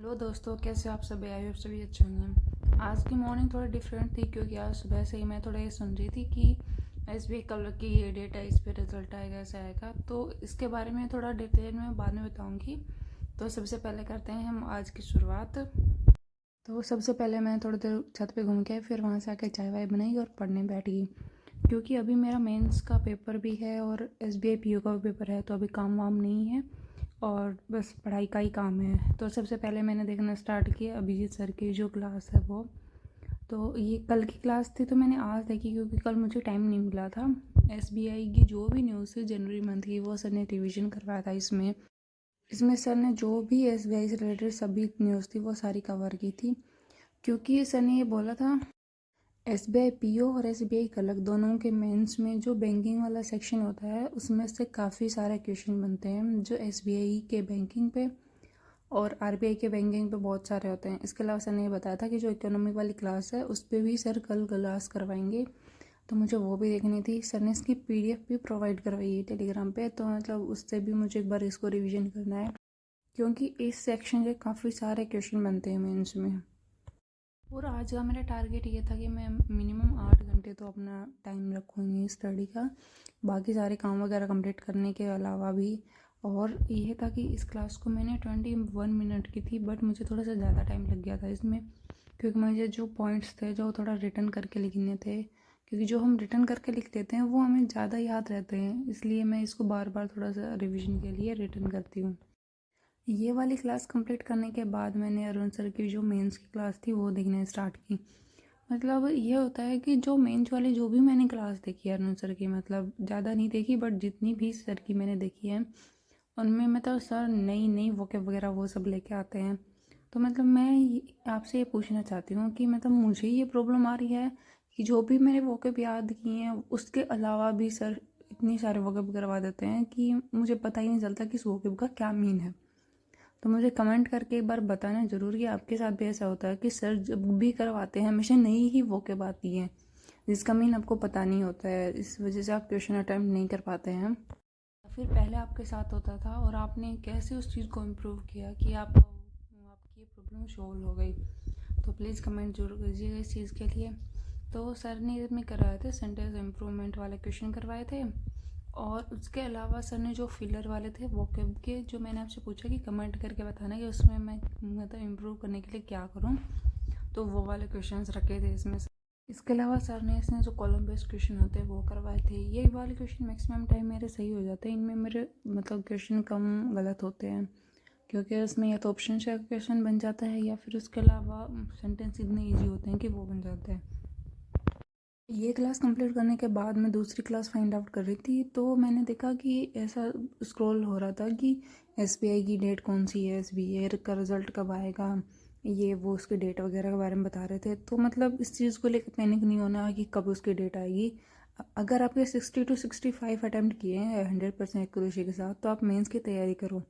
Hello दोस्तों, कैसे आप सभी? आई होप सभी अच्छे होंगे। आज की मॉर्निंग थोड़ा डिफरेंट थी क्योंकि आज सुबह से ही मैं थोड़ा ये सुन रही थी कि एसबीआई कल की ये डेट है, इस पे रिजल्ट आएगा, ऐसा आएगा। तो इसके बारे में थोड़ा डिटेल में बाद में बताऊंगी। तो सबसे पहले करते हैं हम आज की शुरुआत। तो सबसे पहले मैं थोड़ी देर छत पे घूम के फिर वहाँ से आके चाय वाय बनाई और पढ़ने बैठ गई, क्योंकि अभी मेरा मेंस का पेपर भी है और एसबीआई पीओ का भी पेपर है। तो अभी काम वाम नहीं है और बस पढ़ाई का ही काम है। तो सबसे पहले मैंने देखना स्टार्ट किया अभिजीत सर की जो क्लास है वो। तो ये कल की क्लास थी तो मैंने आज देखी क्योंकि कल मुझे टाइम नहीं मिला था। एसबीआई की जो भी न्यूज़ थी जनवरी मंथ की वो सर ने रिवीजन करवाया था। इसमें इसमें सर ने जो भी एसबीआई से रिलेटेड सभी न्यूज़ थी वो सारी कवर की थी, क्योंकि सर ने ये बोला था एसबीआई पीओ और एसबीआई क्लर्क दोनों के मेंस में जो बैंकिंग वाला सेक्शन होता है उसमें से काफ़ी सारे क्वेश्चन बनते हैं जो एसबीआई के बैंकिंग पे और आरबीआई के बैंकिंग पे बहुत सारे होते हैं। इसके अलावा सर ने ये बताया था कि जो इकोनॉमिक वाली क्लास है उस पर भी सर कल क्लास करवाएंगे, तो मुझे वो भी देखनी थी। सर ने इसकी पीडीएफ भी प्रोवाइड करवाई है टेलीग्राम पे, तो मतलब उससे भी मुझे एक बार इसको रिविज़न करना है, क्योंकि इस सेक्शन से काफ़ी सारे क्वेश्चन बनते हैं मेंस में। और आज का मेरा टारगेट ये था कि मैं मिनिमम 8 घंटे तो अपना टाइम रखूँगी स्टडी का, बाकी सारे काम वगैरह कंप्लीट करने के अलावा भी। और ये था कि इस क्लास को मैंने 21 मिनट की थी, बट मुझे थोड़ा सा ज़्यादा टाइम लग गया था इसमें, क्योंकि मुझे जो पॉइंट्स थे जो थोड़ा रिटर्न करके लिखने थे, क्योंकि जो हम रिटर्न करके लिख देते हैं वो हमें ज़्यादा याद रहते हैं, इसलिए मैं इसको बार बार थोड़ा सा रिविज़न के लिए रिटर्न करती हूँ। ये वाली क्लास कंप्लीट करने के बाद मैंने अरुण सर की जो मेंस की क्लास थी वो देखना स्टार्ट की। मतलब ये होता है कि जो मेंस वाली जो भी मैंने क्लास देखी है अरुण सर की, मतलब ज़्यादा नहीं देखी बट जितनी भी सर की मैंने देखी है उनमें मतलब सर नई नई वोकेब वगैरह वो सब लेके आते हैं। तो मतलब मैं आपसे ये पूछना चाहती हूँ कि मतलब मुझे ये प्रॉब्लम आ रही है कि जो भी मैंने वोकेब याद किए हैं उसके अलावा भी सर इतनी सारे वोकेब करवा देते हैं कि मुझे पता ही नहीं चलता कि इस वोकेब का क्या मीन है। तो मुझे कमेंट करके एक बार बताना ज़रूर कि आपके साथ भी ऐसा होता है कि सर जब भी करवाते हैं हमेशा नई ही वोकेब आती हैं जिसका मीन आपको पता नहीं होता है, इस वजह से आप क्वेश्चन अटैम्प्ट नहीं कर पाते हैं। फिर पहले आपके साथ होता था और आपने कैसे उस चीज़ को इम्प्रूव किया कि आपकी ये प्रॉब्लम सॉल्व हो गई। तो प्लीज़ कमेंट जरूर कीजिएगा इस चीज़ के लिए। तो सर ने इसमें करवाए थे सेंटेंस इम्प्रूवमेंट वाले क्वेश्चन करवाए थे, और उसके अलावा सर ने जो फिलर वाले थे वोकेब के, जो मैंने आपसे पूछा कि कमेंट करके बताना कि उसमें मैं मतलब इम्प्रूव करने के लिए क्या करूं, तो वो वाले क्वेश्चंस रखे थे इसमें। इसके अलावा सर ने इसमें जो कॉलम बेस्ड क्वेश्चन होते हैं वो करवाए थे। ये वाले क्वेश्चन मैक्सिमम टाइम मेरे सही हो जाते हैं, इनमें मेरे मतलब क्वेश्चन कम गलत होते हैं, क्योंकि उसमें या तो ऑप्शन से क्वेश्चन बन जाता है या फिर उसके अलावा सेंटेंस इतने ईजी होते हैं कि वो बन जाते हैं। ये क्लास कंप्लीट करने के बाद मैं दूसरी क्लास फाइंड आउट कर रही थी, तो मैंने देखा कि ऐसा स्क्रॉल हो रहा था कि एसबीआई की डेट कौन सी है, एसबीआई का रिज़ल्ट कब आएगा, ये वो उसके डेट वगैरह के बारे में बता रहे थे। तो मतलब इस चीज़ को लेकर पैनिक नहीं होना कि कब उसकी डेट आएगी। अगर आपके 60 to 65 अटैम्प्ट किए हैं 100% एक्यूरेसी के साथ, तो आप मेंस की तैयारी करो।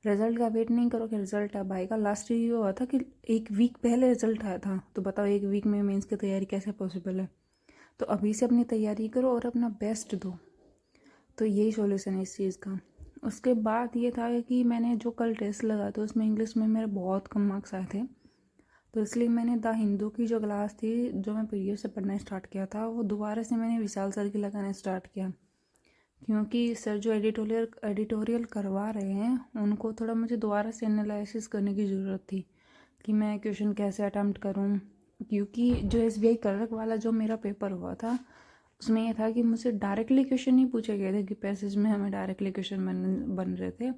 रिजल्ट का वेट नहीं करो कि रिजल्ट अब आएगा। लास्ट ईयर ये हुआ था कि एक वीक पहले रिजल्ट आया था, तो बताओ एक वीक में मेंस की तैयारी कैसे पॉसिबल है। तो अभी से अपनी तैयारी करो और अपना बेस्ट दो। तो यही सॉल्यूशन है इस चीज़ का। उसके बाद ये था कि मैंने जो कल टेस्ट लगा था उसमें इंग्लिश में मेरे बहुत कम मार्क्स आए थे, तो इसलिए मैंने द हिंदू की जो क्लास थी जो मैं पीडीएफ से पढ़ना स्टार्ट किया था वो दोबारा से मैंने विशाल सर की लगाना स्टार्ट किया, क्योंकि सर जो एडिटोरियल करवा रहे हैं उनको थोड़ा मुझे दोबारा से एनालिसिस करने की ज़रूरत थी कि मैं क्वेश्चन कैसे अटैम्प्ट करूं, क्योंकि जो एसबीआई क्लर्क वाला जो मेरा पेपर हुआ था उसमें यह था कि मुझसे डायरेक्टली क्वेश्चन नहीं पूछे गए थे कि पैसेज में हमें डायरेक्टली क्वेश्चन बन रहे थे।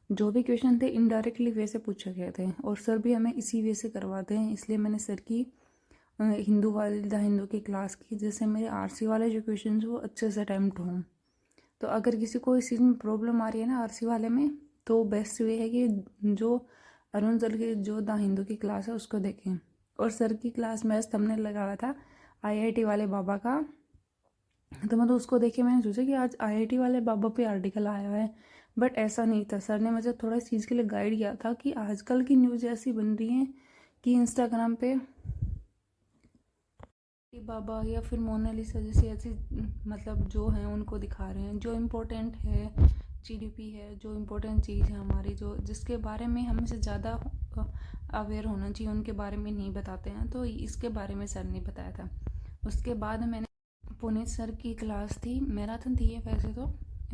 जो भी क्वेश्चन थे इनडायरेक्टली वे से पूछे गए थे, और सर भी हमें इसी वे से करवाते हैं। इसलिए मैंने सर की हिंदू वाली द हिंदू की क्लास की, जिससे मेरे आरसी वाले जो क्वेश्चन वो अच्छे से अटैम्प्ट हों। तो अगर किसी को इस चीज़ में प्रॉब्लम आ रही है ना आरसी वाले में, तो बेस्ट वे है कि जो अरुण सर की जो द हिंदू की क्लास है उसको देखें। और सर की क्लास में हमने लगा हुआ था आईआईटी वाले बाबा का, तो मतलब उसको देख के मैंने सोचा कि आज आईआईटी वाले बाबा पे आर्टिकल आया है, बट ऐसा नहीं था। सर ने मुझे थोड़ा इस चीज़ के लिए गाइड किया था कि आजकल की न्यूज़ ऐसी बन रही है कि इंस्टाग्राम पे बाबा या फिर मोनालिसा जैसी ऐसी मतलब जो हैं उनको दिखा रहे हैं। जो इम्पोर्टेंट है जीडीपी है, जो इम्पोर्टेंट चीज़ है हमारी, जो जिसके बारे में हमें से ज़्यादा अवेयर होना चाहिए उनके बारे में नहीं बताते हैं, तो इसके बारे में सर ने बताया था। उसके बाद मैंने पुनीत सर की क्लास थी, मैराथन थी ये वैसे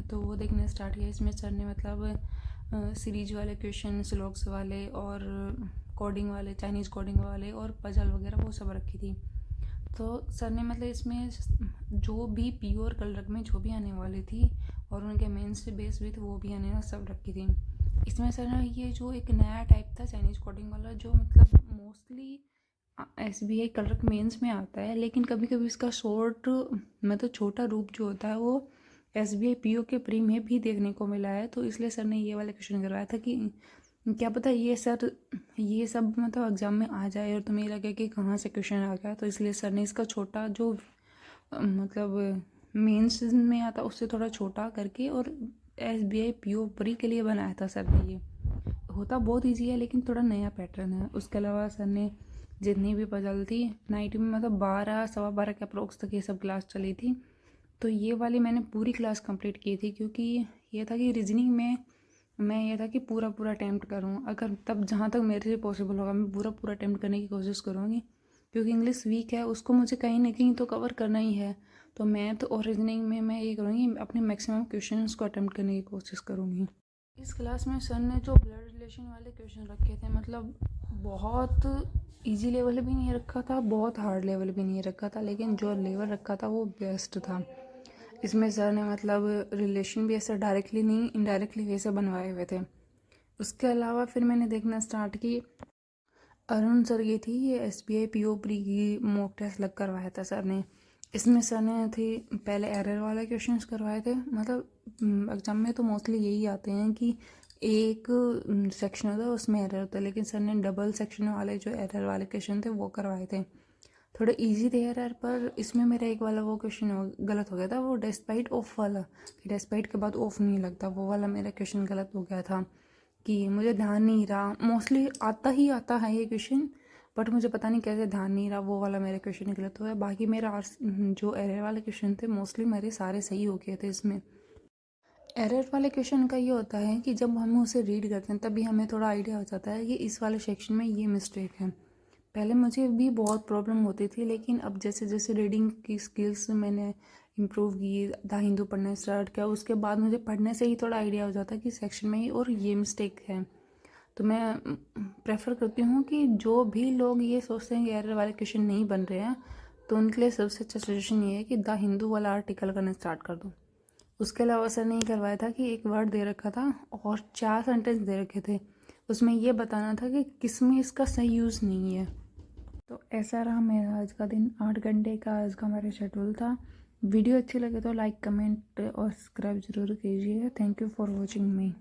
तो वो देखने स्टार्ट किया। इसमें सर ने मतलब सीरीज वाले क्वेश्चन, स्लॉग्स वाले और कोडिंग वाले, चाइनीज़ कोडिंग वाले और पजल वगैरह वो सब रखी थी। तो सर ने मतलब इसमें जो भी पीओ और कलरक में जो भी आने वाली थी और उनके मेन से बेस भी थे वो भी आने सब रखी थी। इसमें सर ने ये जो एक नया टाइप था चाइनीज़ कोडिंग वाला, जो मतलब मोस्टली SBI कलरक मेंस में आता है, लेकिन कभी कभी इसका शॉर्ट मतलब छोटा रूप जो होता है वो SBI PO के प्री में भी देखने को मिला है। तो इसलिए सर ने ये वाला क्वेश्चन करवाया था कि क्या पता ये सब मतलब एग्ज़ाम में आ जाए और तुम्हें लगे कि कहाँ से क्वेश्चन आ गया, तो इसलिए सर ने इसका छोटा जो मतलब मेंस में आता उससे थोड़ा छोटा करके और SBI PO प्री के लिए बनाया था सर ने। ये होता बहुत ईजी है लेकिन थोड़ा नया पैटर्न है। उसके अलावा सर ने जितनी भी पजल थी नाइट में मतलब 12 सवा 12 के अप्रोक्स तक ये सब क्लास चली थी। तो ये वाली मैंने पूरी क्लास कंप्लीट की थी, क्योंकि ये था कि रीजनिंग में मैं ये था कि पूरा अटैम्प्ट करूँ, अगर तब जहाँ तक मेरे से पॉसिबल होगा मैं पूरा अटैम्प्ट करने की कोशिश करूँगी, क्योंकि इंग्लिश वीक है उसको मुझे कहीं ना कहीं तो कवर करना ही है। तो मैथ और रीजनिंग में मैं ये करूँगी, अपने मैक्सिमम क्वेश्चंस को अटैम्प्ट करने की कोशिश करूँगी। इस क्लास में सर ने जो ब्लड रिलेशन वाले क्वेश्चन रखे थे मतलब बहुत इजी लेवल भी नहीं रखा था, बहुत हार्ड लेवल भी नहीं रखा था, लेकिन जो लेवल रखा था वो बेस्ट था। इसमें सर ने मतलब रिलेशन भी ऐसा डायरेक्टली नहीं इनडायरेक्टली वैसे बनवाए हुए थे। उसके अलावा फिर मैंने देखना स्टार्ट की, अरुण सर की थी ये SBI PO प्री की मॉक टेस्ट लग करवाया था सर ने। इसमें सर ने थी पहले एरर वाले क्वेश्चंस करवाए थे। मतलब एग्जाम में तो मोस्टली यही आते हैं कि एक सेक्शन होता है उसमें एरर होता है, लेकिन सर ने डबल सेक्शन वाले जो एरर वाले क्वेश्चन थे वो करवाए थे। थोड़े इजी थे एरर, पर इसमें मेरा एक वाला वो क्वेश्चन गलत हो गया था, वो डेस्पाइट ऑफ वाला, कि डेस्पाइट के बाद ऑफ नहीं लगता, वो वाला मेरा क्वेश्चन गलत हो गया था कि मुझे ध्यान नहीं रहा। मोस्टली आता है ये क्वेश्चन, बट मुझे पता नहीं कैसे ध्यान नहीं रहा, वो वाला मेरा क्वेश्चन गलत हुआ है। बाकी मेरा जो एरर वाले क्वेश्चन थे मोस्टली मेरे सारे सही हो गए थे। इसमें एरर वाले क्वेश्चन का ये होता है कि जब हम उसे रीड करते हैं तभी हमें थोड़ा आइडिया हो जाता है कि इस वाले सेक्शन में ये मिस्टेक है। पहले मुझे भी बहुत प्रॉब्लम होती थी, लेकिन अब जैसे जैसे रीडिंग की स्किल्स मैंने इम्प्रूव की, द हिंदू पढ़ना स्टार्ट किया, उसके बाद मुझे पढ़ने से ही थोड़ा आइडिया हो जाता है कि सेक्शन में ही और ये मिस्टेक है। तो मैं प्रेफर करती हूँ कि जो भी लोग ये सोचते हैं कि एरर वाले क्वेश्चन नहीं बन रहे हैं, तो उनके लिए सबसे अच्छा सजेशन ये है कि द हिंदू वाला आर्टिकल करना स्टार्ट कर दो। उसके अलावा सर ने ये करवाया था कि एक वर्ड दे रखा था और 4 सेंटेंस दे रखे थे, उसमें ये बताना था कि किस में इसका सही यूज़ नहीं है। तो ऐसा रहा मेरा आज का दिन, 8 घंटे का आज का मेरा शेड्यूल था। वीडियो अच्छी लगे तो लाइक, कमेंट और सब्सक्राइब ज़रूर कीजिएगा। Thank you for watching me.